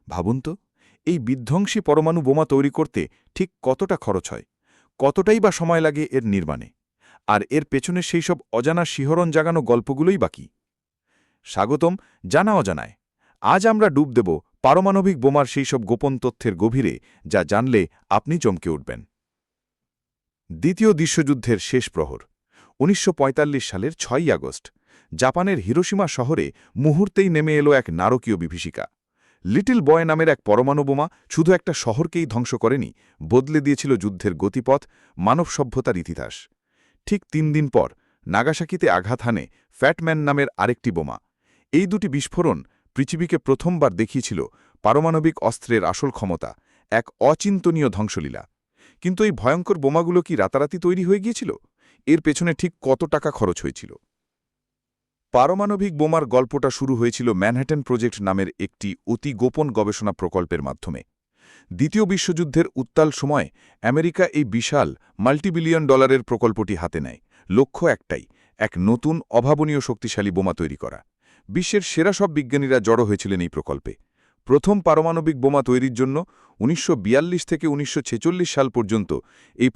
ভাবুন তো, এই বিধ্বংসী পরমাণু বোমা তৈরি করতে ঠিক কতটা খরচ হয়, কতটাই বা সময় লাগে এর নির্মাণে, আর এর পেছনে সেই সব অজানা শিহরণ জাগানো গল্পগুলোই বাকি। স্বাগতম জানা অজানায়। আজ আমরা ডুব দেব পারমাণবিক বোমার সেই সব গোপন তথ্যের গভীরে, যা জানলে আপনি চমকে উঠবেন। দ্বিতীয় বিশ্বযুদ্ধের শেষ প্রহর ১৯৪৫ সালের ৬ই আগস্ট জাপানের হিরোশিমা শহরে মুহূর্তেই নেমে এলো এক নারকীয় বিভীষিকা। লিটল বয় নামের এক পরমাণু বোমা শুধু একটা শহরকেই ধ্বংস করেনি, বদলে দিয়েছিল যুদ্ধের গতিপথ, মানব সভ্যতার ইতিহাস। ঠিক ৩ দিন পর নাগাসাকিতে আঘাত হানে ফ্যাটম্যান নামের আরেকটি বোমা। এই দুটি বিস্ফোরণ পৃথিবীকে প্রথমবার দেখিয়েছিল পারমাণবিক অস্ত্রের আসল ক্ষমতা, এক অচিন্তনীয় ধ্বংসলীলা। কিন্তু এই ভয়ঙ্কর বোমাগুলো কি রাতারাতি তৈরি হয়ে গিয়েছিল? এর পেছনে ঠিক কত টাকা খরচ হয়েছিল? পারমাণবিক বোমার গল্পটা শুরু হয়েছিল ম্যানহাটন প্রজেক্ট নামের একটি অতি গোপন গবেষণা প্রকল্পের মাধ্যমে। দ্বিতীয় বিশ্বযুদ্ধের উত্তাল সময়ে আমেরিকা এই বিশাল মাল্টিবিলিয়ন ডলারের প্রকল্পটি হাতে নেয়। লক্ষ্য একটাই, এক নতুন অভাবনীয় শক্তিশালী বোমা তৈরি করা। বিশ্বের সেরা সব বিজ্ঞানীরা জড়ো হয়েছিলেন এই প্রকল্পে। প্রথম পারমাণবিক বোমা তৈরির জন্য ১৯৪২ থেকে ১৯৪৬ সাল পর্যন্ত এই